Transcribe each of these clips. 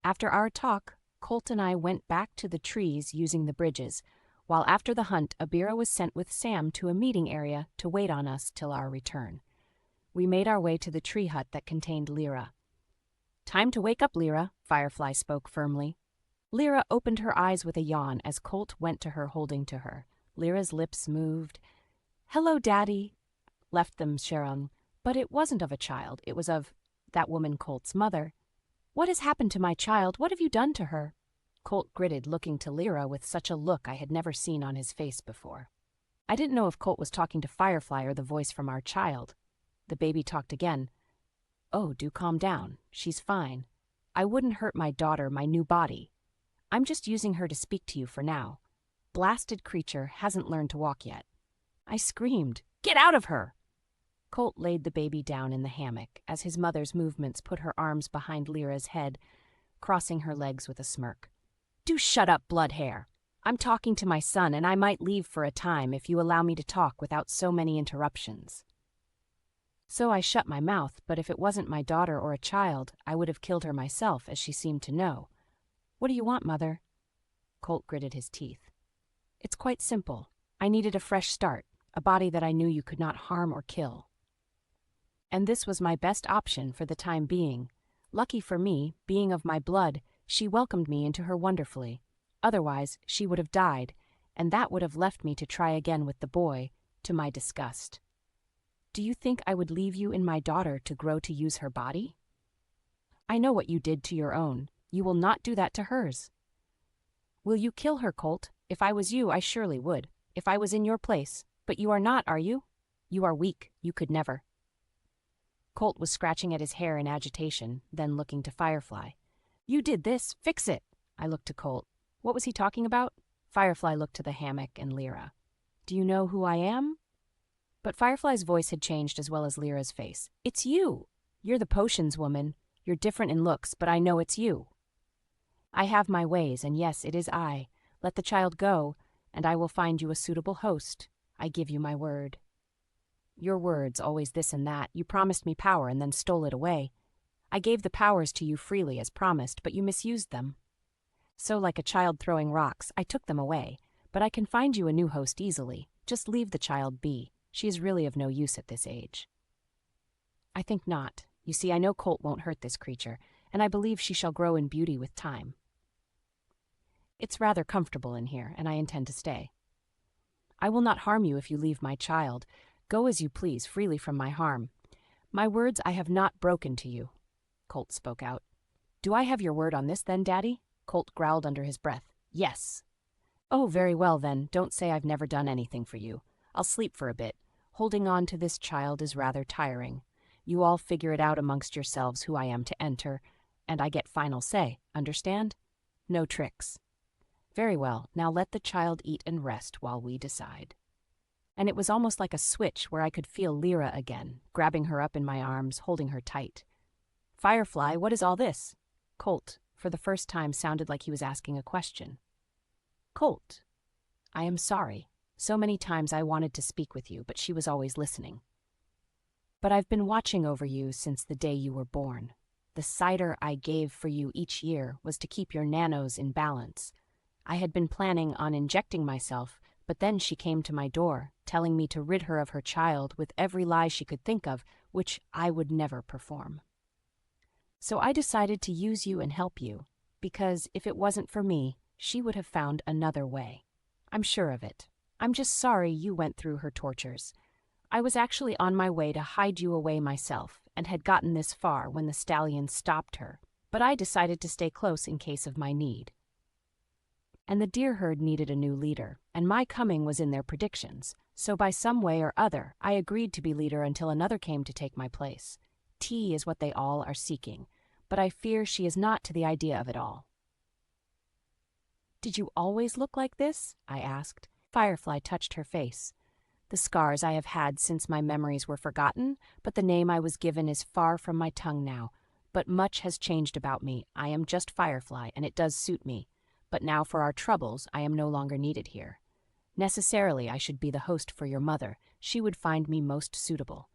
After our talk, Colt and I went back to the trees using the bridges, while after the hunt, Abira was sent with Sam to a meeting area to wait on us till our return. We made our way to the tree hut that contained Lyra. "Time to wake up, Lyra," Firefly spoke firmly. Lyra opened her eyes with a yawn as Colt went to her holding to her. Lyra's lips moved. "Hello, Daddy," left them Sharon, but it wasn't of a child, it was of that woman Colt's mother. "What has happened to my child? What have you done to her?" Colt gritted, looking to Lyra with such a look I had never seen on his face before. I didn't know if Colt was talking to Firefly or the voice from our child. The baby talked again. "Oh, do calm down. She's fine. I wouldn't hurt my daughter, my new body. I'm just using her to speak to you for now. Blasted creature hasn't learned to walk yet." I screamed, "Get out of her!" Colt laid the baby down in the hammock as his mother's movements put her arms behind Lyra's head, crossing her legs with a smirk. "Do shut up, Bloodhair. I'm talking to my son, and I might leave for a time if you allow me to talk without so many interruptions." So I shut my mouth, but if it wasn't my daughter or a child, I would have killed her myself, as she seemed to know. "What do you want, Mother?" Colt gritted his teeth. "It's quite simple. I needed a fresh start, a body that I knew you could not harm or kill. And this was my best option for the time being. Lucky for me, being of my blood, she welcomed me into her wonderfully. Otherwise, she would have died, and that would have left me to try again with the boy, to my disgust. Do you think I would leave you in my daughter to grow to use her body? I know what you did to your own. You will not do that to hers. Will you kill her, Colt? If I was you, I surely would. If I was in your place. But you are not, are you? You are weak. You could never." Colt was scratching at his hair in agitation, then looking to Firefly. "You did this. Fix it." I looked to Colt. What was he talking about? Firefly looked to the hammock and Lyra. "Do you know who I am?" But Firefly's voice had changed as well as Lyra's face. "It's you. You're the potions woman. You're different in looks, but I know it's you. I have my ways, and yes, it is I. Let the child go, and I will find you a suitable host. I give you my word." "Your words, always this and that. You promised me power and then stole it away. I gave the powers to you freely as promised, but you misused them. So like a child throwing rocks, I took them away. But I can find you a new host easily. Just leave the child be. She is really of no use at this age." "I think not. You see, I know Colt won't hurt this creature, and I believe she shall grow in beauty with time. It's rather comfortable in here, and I intend to stay. I will not harm you if you leave my child. Go as you please, freely from my harm. My words I have not broken to you," Colt spoke out. "Do I have your word on this then, Daddy?" Colt growled under his breath. "Yes." "Oh, very well then. Don't say I've never done anything for you. I'll sleep for a bit. Holding on to this child is rather tiring. You all figure it out amongst yourselves who I am to enter, and I get final say, understand? No tricks." "Very well, now let the child eat and rest while we decide." And it was almost like a switch where I could feel Lyra again, grabbing her up in my arms, holding her tight. "Firefly, what is all this?" Colt, for the first time, sounded like he was asking a question. "Colt, I am sorry. So many times I wanted to speak with you, but she was always listening. But I've been watching over you since the day you were born. The cider I gave for you each year was to keep your nanos in balance. I had been planning on injecting myself, but then she came to my door, telling me to rid her of her child with every lie she could think of, which I would never perform. So I decided to use you and help you, because if it wasn't for me, she would have found another way. I'm sure of it. I'm just sorry you went through her tortures. I was actually on my way to hide you away myself, and had gotten this far when the stallion stopped her, but I decided to stay close in case of my need. And the deer herd needed a new leader, and my coming was in their predictions, so by some way or other I agreed to be leader until another came to take my place. Tea is what they all are seeking, but I fear she is not to the idea of it all." "Did you always look like this?" I asked. Firefly touched her face. "The scars I have had since my memories were forgotten, but the name I was given is far from my tongue now. But much has changed about me. I am just Firefly, and it does suit me. But now for our troubles, I am no longer needed here. Necessarily, I should be the host for your mother. She would find me most suitable.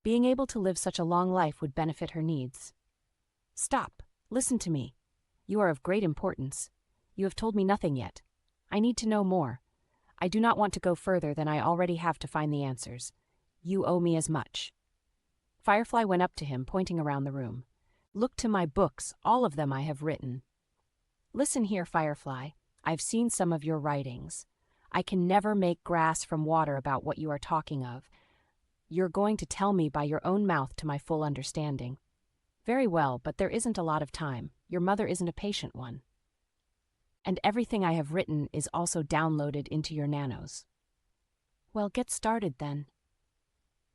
Being able to live such a long life would benefit her needs." "Stop. Listen to me. You are of great importance. You have told me nothing yet. I need to know more. I do not want to go further than I already have to find the answers. You owe me as much." Firefly went up to him, pointing around the room. "Look to my books, all of them I have written. Listen here, Firefly. I've seen some of your writings. I can never make grass from water about what you are talking of. You're going to tell me by your own mouth to my full understanding. Very well, but there isn't a lot of time. Your mother isn't a patient one. And everything I have written is also downloaded into your nanos." "Well, get started then."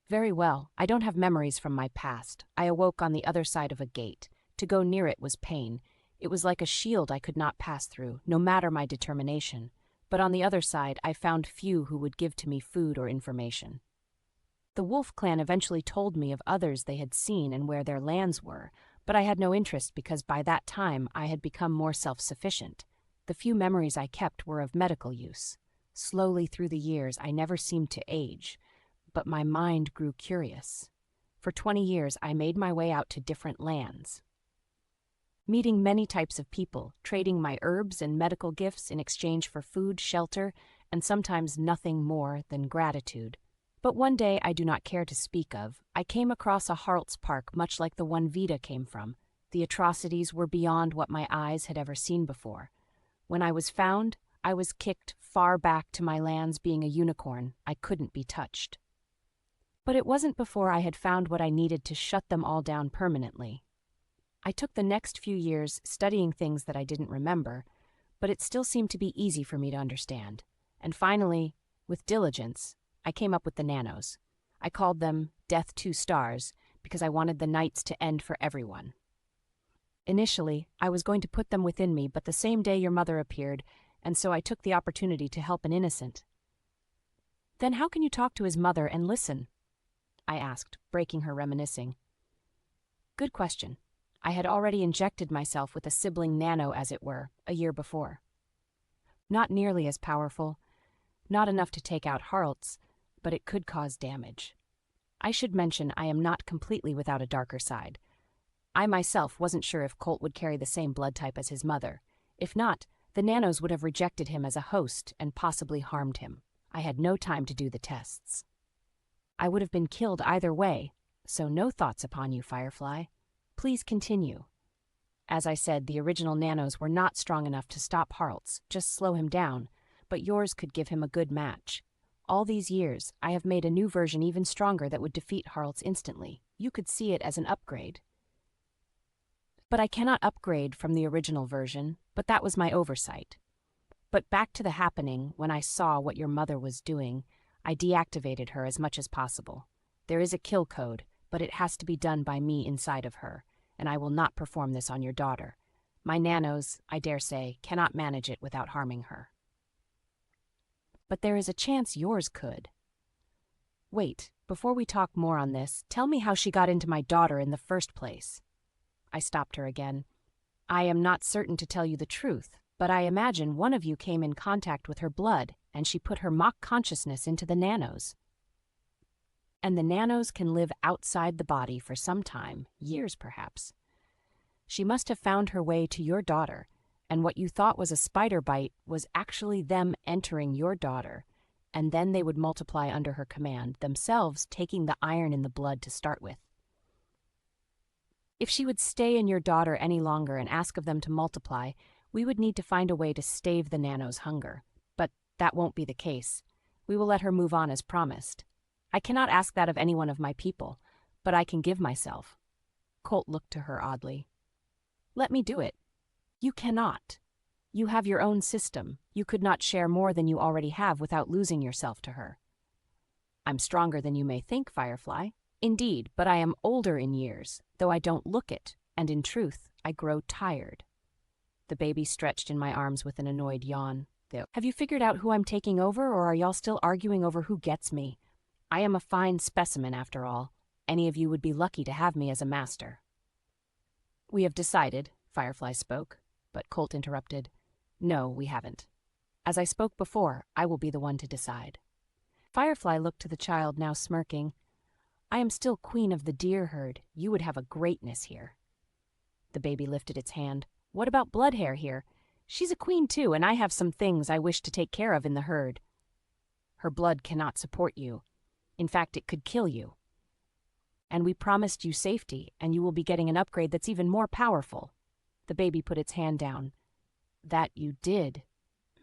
"Very well. I don't have memories from my past. I awoke on the other side of a gate. To go near it was pain. It was like a shield I could not pass through, no matter my determination. But on the other side, I found few who would give to me food or information. The Wolf Clan eventually told me of others they had seen and where their lands were, but I had no interest because by that time I had become more self-sufficient. The few memories I kept were of medical use. Slowly through the years, I never seemed to age, but my mind grew curious. For 20 years, I made my way out to different lands, meeting many types of people, trading my herbs and medical gifts in exchange for food, shelter, and sometimes nothing more than gratitude. But one day I do not care to speak of, I came across a Harlt's park much like the one Vita came from. The atrocities were beyond what my eyes had ever seen before. When I was found, I was kicked far back to my lands being a unicorn. I couldn't be touched. But it wasn't before I had found what I needed to shut them all down permanently. I took the next few years studying things that I didn't remember, but it still seemed to be easy for me to understand. And finally, with diligence, I came up with the nanos. I called them Death 2 Stars because I wanted the nights to end for everyone. Initially, I was going to put them within me, but the same day your mother appeared, and so I took the opportunity to help an innocent. "Then how can you talk to his mother and listen?" I asked, breaking her reminiscing. "Good question. I had already injected myself with a sibling nano, as it were, a year before. Not nearly as powerful, not enough to take out Harlt's, but it could cause damage. I should mention I am not completely without a darker side. I myself wasn't sure if Colt would carry the same blood type as his mother. If not, the nanos would have rejected him as a host and possibly harmed him. I had no time to do the tests. I would have been killed either way, so no thoughts upon you, Firefly. Please continue." As I said, the original nanos were not strong enough to stop Harlt's, just slow him down, but yours could give him a good match. All these years, I have made a new version even stronger that would defeat Harlt's instantly. You could see it as an upgrade. But I cannot upgrade from the original version, but that was my oversight. But back to the happening, when I saw what your mother was doing, I deactivated her as much as possible. There is a kill code, but it has to be done by me inside of her, and I will not perform this on your daughter. My nanos, I dare say, cannot manage it without harming her. But there is a chance yours could. Wait, before we talk more on this, tell me how she got into my daughter in the first place. I stopped her again. I am not certain to tell you the truth, but I imagine one of you came in contact with her blood, and she put her mock consciousness into the nanos. And the nanos can live outside the body for some time, years perhaps. She must have found her way to your daughter, and what you thought was a spider bite was actually them entering your daughter, and then they would multiply under her command, themselves taking the iron in the blood to start with. If she would stay in your daughter any longer and ask of them to multiply, we would need to find a way to stave the nanos' hunger. But that won't be the case. We will let her move on as promised. I cannot ask that of any one of my people, but I can give myself. Colt looked to her oddly. Let me do it. You cannot. You have your own system. You could not share more than you already have without losing yourself to her. I'm stronger than you may think, Firefly. Indeed, but I am older in years, though I don't look it, and in truth, I grow tired. The baby stretched in my arms with an annoyed yawn. Have you figured out who I'm taking over, or are y'all still arguing over who gets me? I am a fine specimen, after all. Any of you would be lucky to have me as a master. We have decided, Firefly spoke, but Colt interrupted. No, we haven't. As I spoke before, I will be the one to decide. Firefly looked to the child, now smirking. I am still queen of the deer herd. You would have a greatness here. The baby lifted its hand. What about Bloodhair here? She's a queen too, and I have some things I wish to take care of in the herd. Her blood cannot support you. In fact, it could kill you. And we promised you safety, and you will be getting an upgrade that's even more powerful. The baby put its hand down. That you did.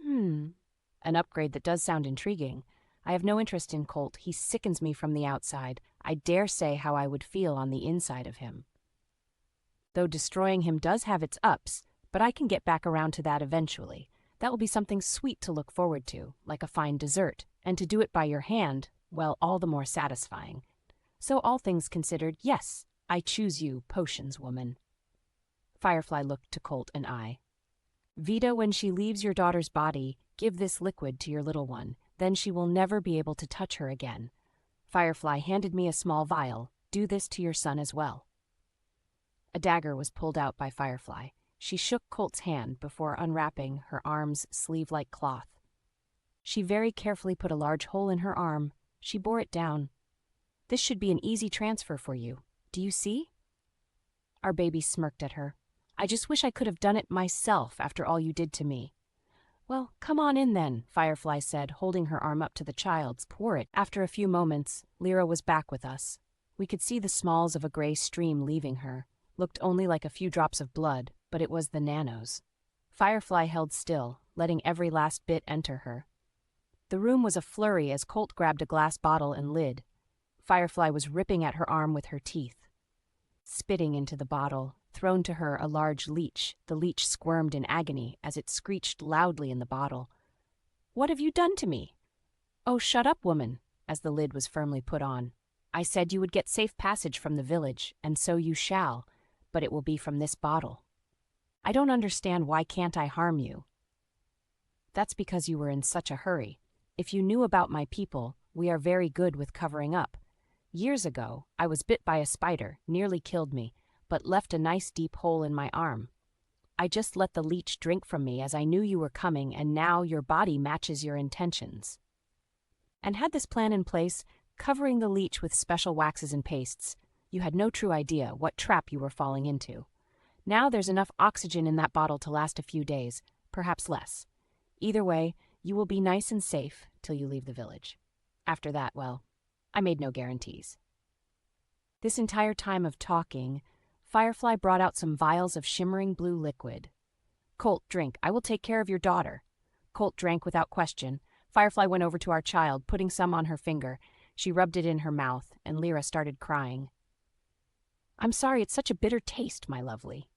An upgrade that does sound intriguing. I have no interest in Colt. He sickens me from the outside. I dare say how I would feel on the inside of him. Though destroying him does have its ups, but I can get back around to that eventually. That will be something sweet to look forward to, like a fine dessert, and to do it by your hand, well, all the more satisfying. So all things considered, yes, I choose you, potions woman. Firefly looked to Colt and I. Vita, when she leaves your daughter's body, give this liquid to your little one. Then she will never be able to touch her again. Firefly handed me a small vial. Do this to your son as well. A dagger was pulled out by Firefly. She shook Colt's hand before unwrapping her arm's sleeve-like cloth. She very carefully put a large hole in her arm. She bore it down. This should be an easy transfer for you. Do you see? Our baby smirked at her. I just wish I could have done it myself after all you did to me. Well, come on in then, Firefly said, holding her arm up to the child's. Pour it. After a few moments, Lyra was back with us. We could see the smalls of a gray stream leaving her. Looked only like a few drops of blood, but it was the nanos. Firefly held still, letting every last bit enter her. The room was a flurry as Colt grabbed a glass bottle and lid. Firefly was ripping at her arm with her teeth. Spitting into the bottle, thrown to her a large leech. The leech squirmed in agony as it screeched loudly in the bottle. What have you done to me? Oh, shut up, woman, as the lid was firmly put on. I said you would get safe passage from the village, and so you shall, but it will be from this bottle. I don't understand why can't I harm you. That's because you were in such a hurry. If you knew about my people, we are very good with covering up. Years ago, I was bit by a spider, nearly killed me, but left a nice deep hole in my arm. I just let the leech drink from me as I knew you were coming, and now your body matches your intentions. And had this plan in place, covering the leech with special waxes and pastes, you had no true idea what trap you were falling into. Now there's enough oxygen in that bottle to last a few days, perhaps less. Either way, you will be nice and safe till you leave the village. After that, well, I made no guarantees. This entire time of talking, Firefly brought out some vials of shimmering blue liquid. Colt, drink. I will take care of your daughter. Colt drank without question. Firefly went over to our child, putting some on her finger. She rubbed it in her mouth, and Lyra started crying. I'm sorry it's such a bitter taste, my lovely.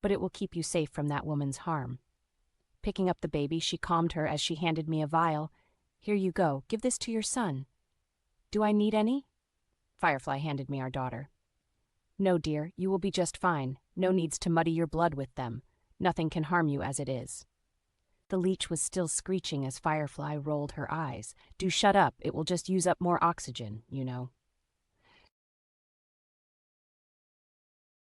But it will keep you safe from that woman's harm. Picking up the baby, she calmed her as she handed me a vial. Here you go. Give this to your son. Do I need any? Firefly handed me our daughter. No, dear, you will be just fine. No needs to muddy your blood with them. Nothing can harm you as it is. The leech was still screeching as Firefly rolled her eyes. Do shut up, it will just use up more oxygen, you know.